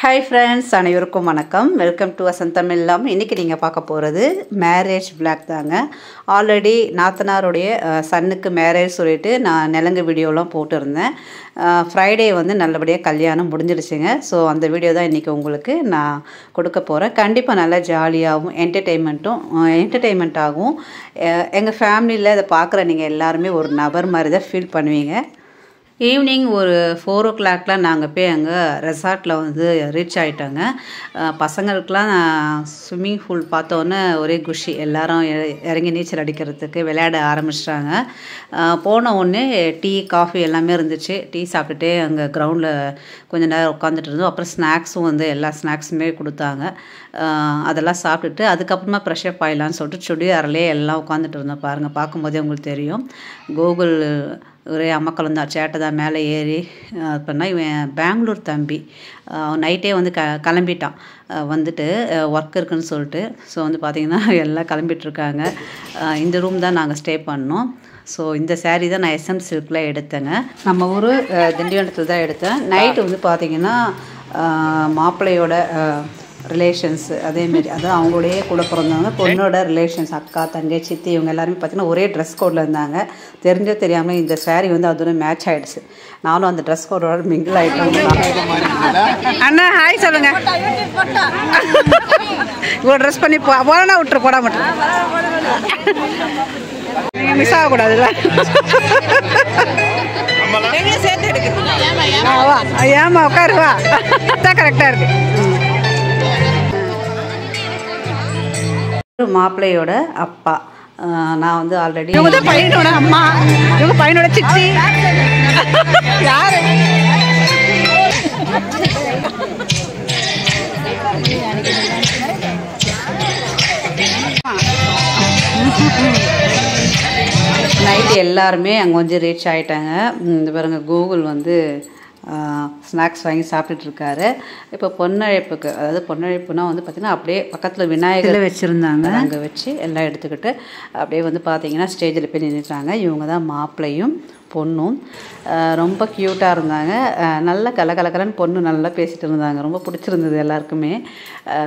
Hi friends, அனைவருக்கும் வணக்கம். Welcome to வசந்தமிழ் இல்லம். இன்னைக்கு நீங்க பார்க்க போறது மேரேஜ் vlog தாங்க. ஆல்ரெடி நாத்தனாருடைய சன்னுக்கு மேரேஜ் சொல்லிட்டு நான் நெலங்கு வீடியோலாம் போட்டுருந்தேன். ஃப்ரைடே வந்து நல்லபடியாக கல்யாணம் முடிஞ்சிடுச்சுங்க. ஸோ அந்த வீடியோ தான் இன்றைக்கி உங்களுக்கு நான் கொடுக்க போகிறேன். கண்டிப்பாக நல்லா ஜாலியாகவும் என்டர்டெயின்மெண்ட் ஆகும். எங்கள் ஃபேமிலியில் இதை பார்க்குற நீங்கள் எல்லாருமே ஒரு நபர் மாதிரி தான் ஃபீல் பண்ணுவீங்க. ஈவினிங் ஒரு 4 o'clockலாம் நாங்கள் போய் அங்கே ரெசார்ட்டில் வந்து ரீச் ஆகிட்டோங்க. பசங்களுக்கெலாம் ஸ்விம்மிங் பூல் பார்த்தோன்னே ஒரே குஷி, எல்லாரும் இறங்கி நீச்சல் அடிக்கிறதுக்கு விளையாட ஆரம்பிச்சிட்டாங்க. போன உடனே டீ காஃபி எல்லாமே இருந்துச்சு. டீ சாப்பிட்டுட்டே அங்கே கிரவுண்டில் கொஞ்சம் நேரம் உட்காந்துட்டு இருந்தோம். அப்புறம் ஸ்நாக்ஸும் வந்து எல்லா ஸ்நாக்ஸுமே கொடுத்தாங்க. அதெல்லாம் சாப்பிட்டுட்டு அதுக்கப்புறமா ஃப்ரெஷ்அப் ஆகிடலான்னு சொல்லிட்டு சுடிதாரிலே எல்லாம் உட்காந்துட்டு இருந்தோம். பாருங்கள், பார்க்கும்போதே உங்களுக்கு தெரியும். கூகுள் ஒரே அம்மக்கள் வந்து சேட்டை தான் மேலே ஏறி அப்படின்னா இவன் பெங்களூர் தம்பி நைட்டே வந்து கிளம்பிட்டான். வந்துட்டு ஒர்க் இருக்குன்னு சொல்லிட்டு. ஸோ வந்து பார்த்திங்கன்னா எல்லாம் கிளம்பிட்டுருக்காங்க. இந்த ரூம் தான் நாங்கள் ஸ்டே பண்ணோம். ஸோ இந்த சேரீ தான் நான் SM சில்கில் எடுத்தேங்க. நம்ம ஊர் திண்டிவனத்தில் தான் எடுத்தேன். நைட்டு வந்து பார்த்திங்கன்னா மாப்பிள்ளையோட ரிலேஷன்ஸ் அதேமாரி, அதான் அவங்களோடைய கூட பிறந்தவங்க பொண்ணோட ரிலேஷன்ஸ், அக்கா தங்கை சித்தி இவங்க எல்லாருமே பார்த்திங்கன்னா ஒரே ட்ரெஸ் கோடில் இருந்தாங்க. தெரிஞ்சோ தெரியாமல் இந்த சேரீ வந்து அதோட மேட்ச் ஆகிடுச்சு. நானும் அந்த ட்ரெஸ் கோடோட மிங்கிள் ஆகிட்டேன். அண்ணா ஹாய் சொல்லுங்க. இவ்வளோ ட்ரெஸ் பண்ணி போனா விட்டுரு, போட மாட்டேன், நீங்கள் மிஸ் ஆகக்கூடாதுல்ல. ஏமா உட்காருவா, தான் கரெக்டாக இருக்கு. மாப்பிள்ளையோட அப்பா, நான் வந்து ஆல்ரெடி பையனோட அம்மா, இவங்க பையனோட சித்தி. யாரு நைட்டு எல்லாருமே அங்கே கொஞ்சம் ரீச் ஆகிட்டாங்க. இந்த பாருங்க, கூகுள் வந்து ஸ்நாக்ஸ் வாங்கி சாப்பிட்டுட்ருக்காரு. இப்போ பொன்னழைப்புக்கு, அதாவது பொன்னழைப்புனா வந்து பார்த்திங்கன்னா அப்படியே பக்கத்தில் விநாயகர் வச்சுருந்தாங்க. அங்கே வச்சு எல்லாம் எடுத்துக்கிட்டு அப்படியே வந்து பார்த்திங்கன்னா ஸ்டேஜில் போய் நின்றுட்டாங்க. இவங்க தான் மாப்பிள்ளையும் பொண்ணும். ரொம்ப க்யூட்டாக இருந்தாங்க. நல்லா கலகலன்னு பொண்ணு நல்லா பேசிகிட்டு இருந்தாங்க. ரொம்ப பிடிச்சிருந்தது எல்லாருக்குமே.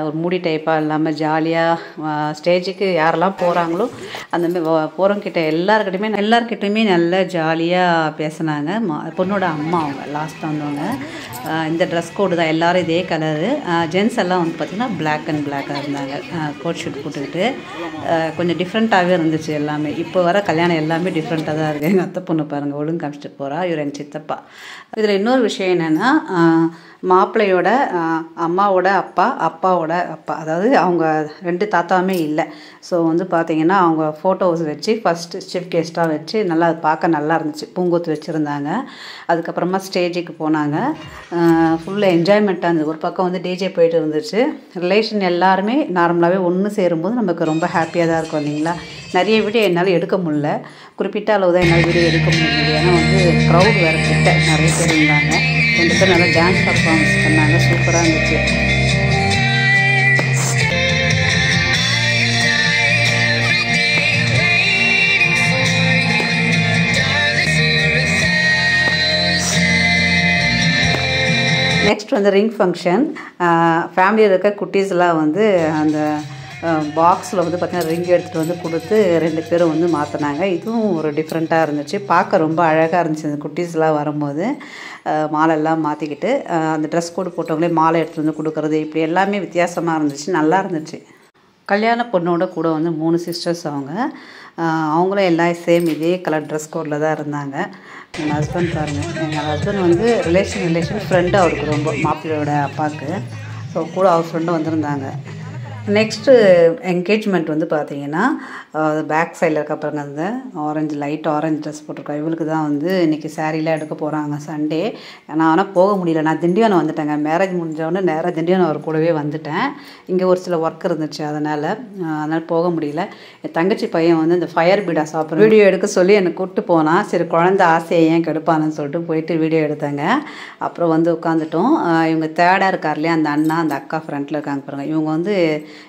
ஒரு மூடி டைப்பாக இல்லாமல் ஜாலியாக ஸ்டேஜுக்கு யாரெல்லாம் போகிறாங்களோ அந்தமாதிரி போகிறவங்கிட்ட எல்லாருக்கிட்டையுமே நல்லா ஜாலியாக பேசினாங்க. பொண்ணோட அம்மா அவங்க லாஸ்ட்டாக வந்தவங்க. இந்த ட்ரெஸ் கோடு தான், எல்லோரும் இதே கலரு. ஜென்ஸ் எல்லாம் வந்து பார்த்திங்கன்னா பிளாக் அண்ட் பிளாக்காக இருந்தாங்க. கோட் ஷூட் போட்டுக்கிட்டு கொஞ்சம் டிஃப்ரெண்ட்டாகவே இருந்துச்சு எல்லாமே. இப்போ வர கல்யாணம் எல்லாமே டிஃப்ரெண்ட்டாக தான் இருக்குது. எங்கள் அத்தை பொண்ணு பாருங்கள் ஒழுங்கு காமிச்சிட்டு போகிறா. இவர் எங்கள் சித்தப்பா. இதில் இன்னொரு விஷயம் என்னென்னா, மாப்பிள்ளையோட அம்மாவோட அப்பா, அப்பாவோட அப்பா, அதாவது அவங்க 2 தாத்தாவுமே இல்லை. ஸோ வந்து பார்த்திங்கன்னா அவங்க ஃபோட்டோஸ் வச்சு ஃபஸ்ட்டு சீஃப் கெஸ்ட்டாக வச்சு நல்லா பார்க்க நல்லா இருந்துச்சு. பூங்கொத்து வச்சுருந்தாங்க. அதுக்கப்புறமா ஸ்டேஜுக்கு போனாங்க. ஃபுல்லாக என்ஜாய்மெண்ட்டாக இருந்தது. ஒரு பக்கம் வந்து டிஜே போயிட்டு இருந்துச்சு. ரிலேஷன் எல்லாருமே நார்மலாகவே ஒன்று சேரும்போது நமக்கு ரொம்ப ஹாப்பியாக தான் இருக்கும் இல்லைங்களா. நிறைய வீடியோ என்னால் எடுக்க முடியல, குறிப்பிட்ட அளவு தான் என்னால் வீடியோ எடுக்க முடியல. ஏன்னா வந்து க்ரௌட் வேறு கிட்ட நிறைய பேர் இருந்தாங்க. 2 பேர் நல்லா டான்ஸ் பர்ஃபார்மன்ஸ் பண்ணாங்க. சூப்பராக இருந்துச்சு. நெக்ஸ்ட் வந்து ரிங் ஃபங்க்ஷன். ஃபேமிலியில் இருக்க குட்டீஸ்லாம் வந்து அந்த பாக்ஸில் வந்து பார்த்திங்கன்னா ரிங் எடுத்துகிட்டு வந்து கொடுத்து 2 பேரும் வந்து மாற்றினாங்க. இதுவும் ஒரு டிஃப்ரெண்ட்டாக இருந்துச்சு. பார்க்க ரொம்ப அழகாக இருந்துச்சு. அந்த குட்டீஸ்லாம் வரும்போது மாலையெல்லாம் மாற்றிக்கிட்டு அந்த ட்ரெஸ் கோடு போட்டவங்களே மாலை எடுத்துகிட்டு வந்து கொடுக்குறது, இப்படி எல்லாமே வித்தியாசமாக இருந்துச்சு, நல்லா இருந்துச்சு. கல்யாண பொண்ணோட கூட வந்து 3 சிஸ்டர்ஸ் அவங்களும் எல்லாம் சேம் இதே கலர் ட்ரெஸ் கோடில் தான் இருந்தாங்க. எங்கள் ஹஸ்பண்ட் பாருங்கள், எங்கள் ஹஸ்பண்ட் வந்து ரிலேஷன் ஃப்ரெண்டு அவருக்கு ரொம்ப, மாப்பிள்ளையோட அப்பாவுக்கு. ஸோ கூட அவர் ஃப்ரெண்டும் வந்திருந்தாங்க. நெக்ஸ்ட்டு என்கேஜ்மெண்ட் வந்து பார்த்திங்கன்னா பேக் சைடில் இருக்க அப்புறங்க அந்த லைட் ஆரஞ்சு ட்ரெஸ் போட்டிருக்கோம். இவளுக்கு தான் வந்து இன்றைக்கி சாரீலாம் எடுக்க போகிறாங்க சண்டே. நான் ஆனால் போக முடியல, நான் திண்டிவனம் வந்துட்டேங்க. மேரேஜ் முடிஞ்சவொடனே நேராக திண்டிவனம் அவர் கூடவே வந்துட்டேன். இங்கே ஒரு சில ஒர்க் இருந்துச்சு, அதனால் போக முடியல. என் தங்கச்சி பையன் வந்து இந்த ஃபயர் பீடா சாப்பிட்ற வீடியோ எடுக்க சொல்லி என்னை கூப்பிட்டு போனான். சரி குழந்தை ஆசையை ஏன் கெடுப்பானு சொல்லிட்டு போயிட்டு வீடியோ எடுத்தாங்க. அப்புறம் வந்து உட்காந்துட்டோம். இவங்க தேர்டாக இருக்கார் இல்லையா, அந்த அண்ணா அந்த அக்கா ஃப்ரெண்டில் இருக்காங்க பாருங்கள். இவங்க வந்து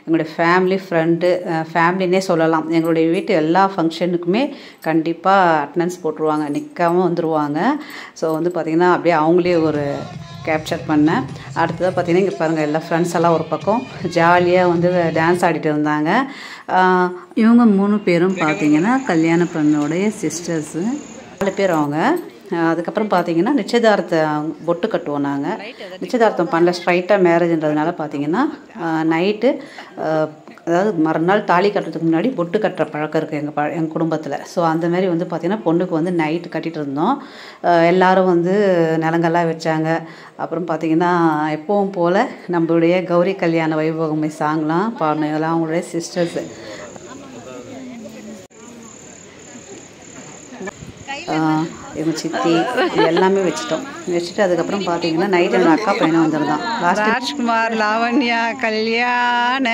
எங்களுடைய ஃபேமிலி ஃப்ரெண்டு, ஃபேமிலினே சொல்லலாம். எங்களுடைய வீட்டு எல்லா ஃபங்க்ஷனுக்குமே கண்டிப்பாக அட்டெண்டன்ஸ் போட்டுருவாங்க, நிற்காமல் வந்துடுவாங்க. ஸோ வந்து பார்த்திங்கன்னா அப்படியே அவங்களே ஒரு கேப்சர் பண்ணேன். அடுத்ததாக பார்த்திங்கன்னா இங்கே பாருங்கள், எல்லா ஃப்ரெண்ட்ஸ் எல்லாம் ஒரு பக்கம் ஜாலியாக வந்து டான்ஸ் ஆடிட்டு இருந்தாங்க. இவங்க 3 பேரும் பார்த்திங்கன்னா கல்யாண பெண்ணோடைய சிஸ்டர்ஸு, 4 பேர் அவங்க. அதுக்கப்புறம் பார்த்திங்கன்னா நிச்சயதார்த்த பொட்டு கட்டுவோம் நாங்கள். நிச்சயதார்த்தம் பண்ணல, ஸ்ட்ரைட்டாக மேரேஜ்ன்றதுனால பார்த்திங்கன்னா நைட்டு, அதாவது மறுநாள் தாலி கட்டுறதுக்கு முன்னாடி பொட்டு கட்டுற பழக்கம் இருக்குது எங்கள் குடும்பத்தில். ஸோ அந்தமாரி வந்து பார்த்திங்கன்னா பொண்ணுக்கு வந்து நைட்டு கட்டிகிட்டு இருந்தோம். எல்லோரும் வந்து நிலங்கள்லாம் வச்சாங்க. அப்புறம் பார்த்திங்கன்னா எப்பவும் போல் நம்மளுடைய கௌரி கல்யாண வைபோகமை சாங்லாம் பாடணும். இதெல்லாம் அவங்களுடைய சிஸ்டர்ஸு. எங்கள் சித்தி எல்லாமே வச்சுட்டு அதுக்கப்புறம் பார்த்தீங்கன்னா நைட்டு எங்கள் அக்கா பையனும் வந்துருந்தான். ராஜ்குமார் லாவண்யா கல்யாண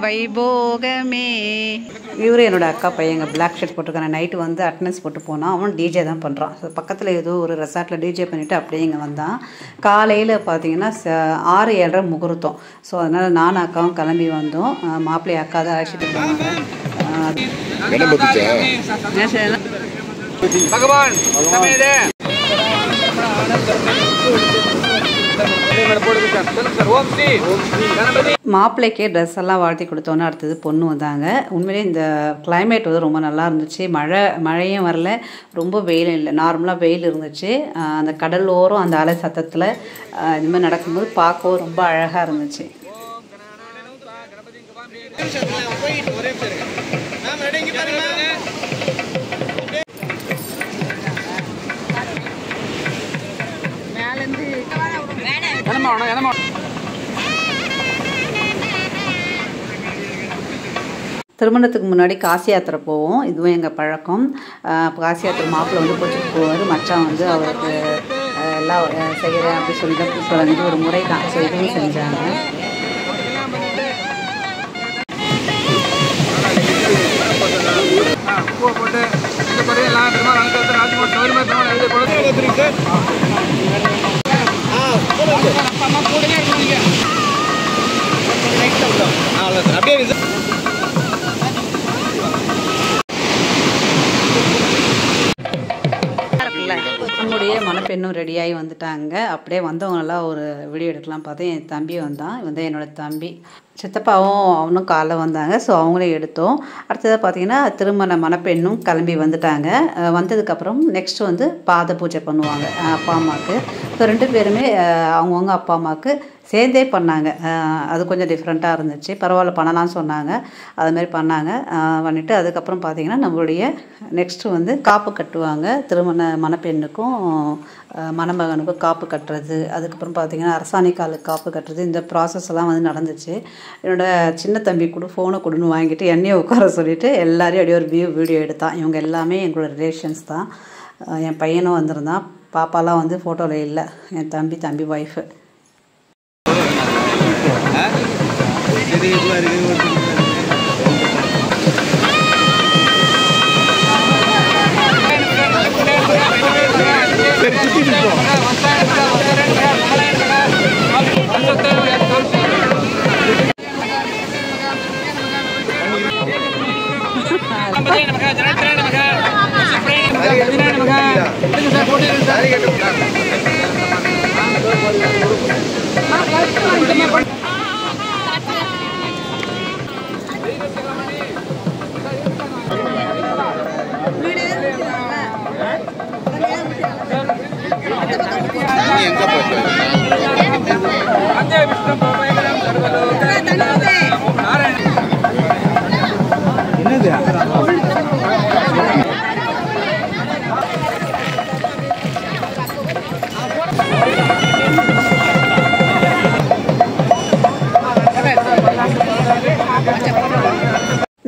வைபோகமே. இவரு என்னோட அக்கா பையன், எங்கள் பிளாக் ஷர்ட் போட்டிருக்கான. நைட்டு வந்து அட்டண்டன்ஸ் போட்டு போனான். அவன் டிஜே தான் பண்ணுறான். ஸோ பக்கத்தில் ஏதோ ஒரு ரெசார்ட்டில் டிஜே பண்ணிவிட்டு அப்படியே இங்கே வந்தான். காலையில் பார்த்தீங்கன்னா 6-7:30 முகூர்த்தம். ஸோ அதனால் நானும் அக்காவும் கிளம்பி வந்தோம். மாப்பிள்ளை அக்கா தான் அழைச்சிட்டு போனாங்க. भगवान மாப்பிள்ளைக்கே ட்ரெஸ் எல்லாம் வாழ்த்தி கொடுத்தோன்னே அடுத்தது பொண்ணு வந்தாங்க. உண்மையிலே இந்த கிளைமேட் வந்து ரொம்ப நல்லா இருந்துச்சு. மழையும் வரல, ரொம்ப வெயிலும் இல்லை, நார்மலாக வெயில் இருந்துச்சு. அந்த கடல் ஓரம் அந்த அலை சத்தத்தில் இதுமாதிரி நடக்கும்போது பார்க்கவும் ரொம்ப அழகாக இருந்துச்சு. திருமணத்துக்கு முன்னாடி காசி யாத்திரை போவோம். இதுவும் எங்கள் பழக்கம். காசி யாத்திரை மாப்பிள்ளை வந்து போச்சுட்டு போவார், மச்சான் வந்து அவருக்கு எல்லாம் செய்கிறேன் அப்படி சொல்லி தான் சொல்லுறது ஒரு முறை தான். ஸோ இதுவும் செஞ்சாங்க. நம்முடைய மணப்பெண்ணும் ரெடியாகி வந்துட்டாங்க. அப்படியே வந்தவங்களாம் ஒரு வீடியோ எடுக்கலாம் பார்த்தேன். என் தம்பி வந்தான். இவன் என்னோட தம்பி. சித்தப்பாவும் அவனும் காலைல வந்தாங்க. ஸோ அவங்களே எடுத்தோம். அடுத்ததாக பார்த்தீங்கன்னா திருமண மணப்பெண்ணும் கிளம்பி வந்துட்டாங்க. வந்ததுக்கப்புறம் நெக்ஸ்ட்டு வந்து பாத பூஜை பண்ணுவாங்க அப்பா அம்மாவுக்கு. ஸோ 2 பேருமே அவங்கவுங்க அப்பா அம்மாவுக்கு சேர்ந்தே பண்ணாங்க. அது கொஞ்சம் டிஃப்ரெண்ட்டாக இருந்துச்சு. பரவாயில்ல பண்ணலான்னு சொன்னாங்க. அதுமாரி பண்ணாங்க. பண்ணிவிட்டு அதுக்கப்புறம் பார்த்திங்கன்னா நம்மளுடைய நெக்ஸ்ட்டு வந்து காப்பு கட்டுவாங்க. திருமண மணப்பெண்ணுக்கும் மணமகனுக்கும் காப்பு கட்டுறது. அதுக்கப்புறம் பார்த்திங்கன்னா அரசாணி காலுக்கு காப்பு கட்டுறது. இந்த ப்ராசஸ் எல்லாம் வந்து நடந்துச்சு. என்னோடய சின்ன தம்பி கூட ஃபோனை கொடுன்னு வாங்கிட்டு என்னையே உட்கார சொல்லிவிட்டு எல்லாரையும் அப்படியே ஒரு வீடியோ எடுத்தான். இவங்க எல்லாமே எங்களோட ரிலேஷன்ஸ் தான். என் பையனும் வந்திருந்தான். பாப்பாலாம் வந்து ஃபோட்டோவில் இல்லை. என் தம்பி ஒய்ஃபு.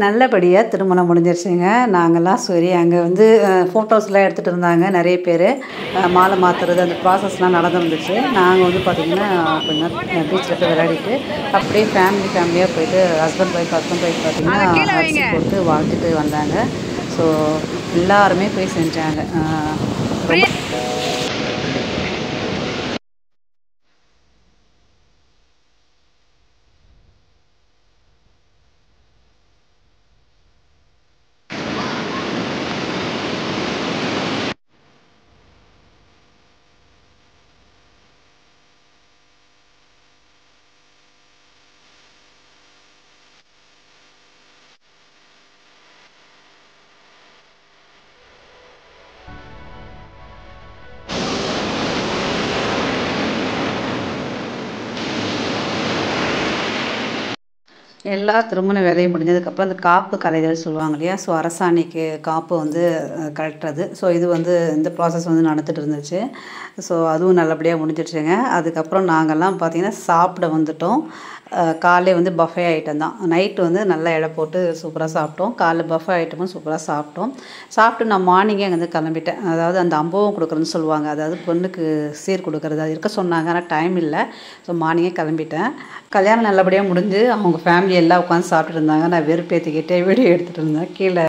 நல்லபடியாக திருமணம் முடிஞ்சிருச்சுங்க. நாங்கள்லாம் சரி அங்கே வந்து ஃபோட்டோஸ்லாம் எடுத்துகிட்டு இருந்தாங்க நிறைய பேர். மாலை மாற்றுறது அந்த ப்ராசஸ்லாம் நடந்துருந்துச்சு. நாங்கள் வந்து பார்த்திங்கன்னா கொஞ்சம் பீச்சில் போய் விளையாடிட்டு அப்படியே ஃபேமிலியாக போயிட்டு ஹஸ்பண்ட் ஒய்ஃப் பார்த்திங்கன்னா அரிசி போட்டு வாழ்த்துட்டு வந்தாங்க. ஸோ எல்லாருமே போய் செஞ்சாங்க. எல்லா திருமண வேலையும் முடிஞ்சதுக்கப்புறம் அந்த காப்பு கலைகள் சொல்லுவாங்க இல்லையா. ஸோ அரசாணிக்கு காப்பு வந்து கழட்டுறது. ஸோ இது வந்து இந்த ப்ராசஸ் வந்து நடந்துட்டு இருந்துச்சு. ஸோ அதுவும் நல்லபடியாக முடிஞ்சிடுச்சுங்க. அதுக்கப்புறம் நாங்கள்லாம் பார்த்திங்கன்னா சாப்பிட வந்துட்டோம். காலைல வந்து பஃபே ஐட்டம் தான். நைட்டு வந்து நல்லா எடை போட்டு சூப்பராக சாப்பிட்டோம். காலைல பஃபே ஐட்டமும் சூப்பராக சாப்பிட்டு நான் மார்னிங்கே அங்கேருந்து கிளம்பிட்டேன். அதாவது அந்த அம்பவம் கொடுக்குறதுன்னு சொல்லுவாங்க. அதாவது பொண்ணுக்கு சீர் கொடுக்குறது அது இருக்க சொன்னாங்க. ஆனால் டைம் இல்லை. ஸோ மார்னிங்கே கிளம்பிட்டேன். கல்யாணம் நல்லபடியாக முடிஞ்சு அவங்க ஃபேமிலி எல்லாம் உட்காந்து சாப்பிட்டுட்டு இருந்தாங்க. நான் வெறுப்பேற்றிக்கிட்டே வீடியோ எடுத்துகிட்டு இருந்தேன். கீழே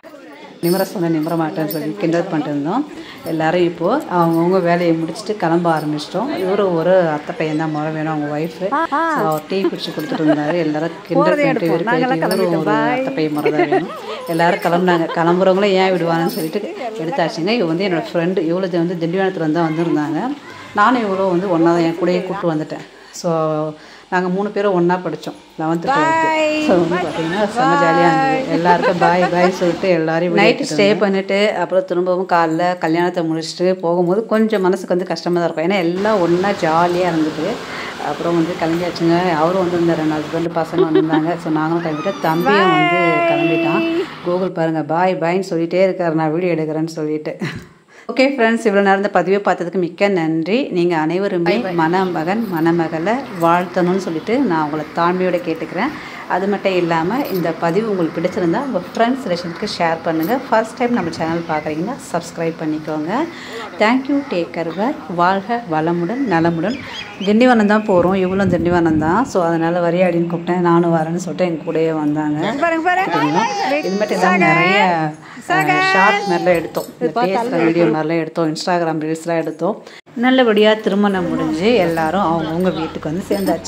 நிமிர மாட்டேன்னு சொல்லி கிண்டல் பண்ணிட்டு இருந்தோம். எல்லோரும் இப்போது அவங்கவுங்க வேலையை முடிச்சுட்டு கிளம்ப ஆரம்பிச்சிட்டோம். இவரும் ஒரு அத்தை பையன் தான் முறை வேணும் அவங்க ஒய்ஃபு. ஸோ அவர் டீ குடிச்சு கொடுத்துட்டு இருந்தார். எல்லோரும் கிண்டல் பண்ணிட்டு வெறுப்பேற்றி ஒரு அத்தை பையன் முறை தான் வேணும். எல்லோரும் கிளம்புனாங்க. கிளம்புறவங்களும் ஏன் விடுவாங்கன்னு சொல்லிட்டு எடுத்தாச்சுங்க. இவ வந்து என்னோடய ஃப்ரெண்டு. இவ்வளோ வந்து திண்டிவனத்தில் தான் வந்திருந்தாங்க. நானும் இவ்வளோ வந்து ஒன்றா தான் என் கூடயே கூப்பிட்டு வந்துட்டேன். ஸோ நாங்கள் 3 பேரும் ஒன்றா படித்தோம் 11th 12th. ஸோ வந்து பார்த்திங்கன்னா செம்ம ஜாலியாக இருந்தது. எல்லாருக்கும் பாய் சொல்லிட்டு எல்லோரும் நைட்டு ஸ்டே பண்ணிவிட்டு அப்புறம் திரும்பவும் காலைல கல்யாணத்தை முடிச்சுட்டு போகும்போது கொஞ்சம் மனசுக்கு வந்து கஷ்டமாக தான் இருக்கும். ஏன்னா எல்லாம் ஒன்றா ஜாலியாக இருந்துட்டு அப்புறம் வந்து கிளம்பியாச்சுங்க. அவரும் வந்துருந்தார். 2 ஹஸ்பண்டு பசங்க வந்திருந்தாங்க. ஸோ நாங்களும் கிளம்பிட்டோம். தம்பியும் வந்து கிளம்பிட்டான். கூகுள் பாருங்கள் பாய்ன்னு சொல்லிகிட்டே இருக்கார் நான் வீடியோ எடுக்கிறேன்னு சொல்லிட்டு. ஓகே ஃப்ரெண்ட்ஸ், இவ்வளோ நேரம் இந்த பதிவை பார்த்ததுக்கு மிக்க நன்றி. நீங்கள் அனைவருமே மணமகன் மணமகளை வாழ்த்தணும்னு சொல்லிட்டு நான் உங்களை தாழ்மையோடு கேட்டுக்கிறேன். அது மட்டும் இல்லாமல் இந்த பதிவு உங்களுக்கு பிடிச்சிருந்தா உங்கள் ஃப்ரெண்ட்ஸ் ரிலேஷனுக்கு ஷேர் பண்ணுங்கள். ஃபர்ஸ்ட் டைம் நம்ம சேனல் பார்க்குறீங்கன்னா சப்ஸ்கிரைப் பண்ணிக்கோங்க. தேங்க்யூ. Take care. வாழ்க வளமுடன் நலமுடன். திண்டிவனம் தான் போகிறோம். இவ்வளோ திண்டிவனம் தான். ஸோ அதனால் வரியாடின்னு கூப்பிட்டேன். நானும் வரேன்னு சொல்லிட்டு எங்கள் கூடயே வந்தாங்க. இது மட்டும் இல்லாமல் நிறைய ஷார்ட் மாதிரிலாம் எடுத்தோம். பேசுகிற வீடியோ மாதிரிலாம் எடுத்தோம். இன்ஸ்டாகிராம் ரீல்ஸ்லாம் எடுத்தோம். நல்லபடியாக திருமணம் முடிஞ்சு எல்லோரும் அவங்கவுங்க வீட்டுக்கு வந்து சேர்ந்தாச்சு.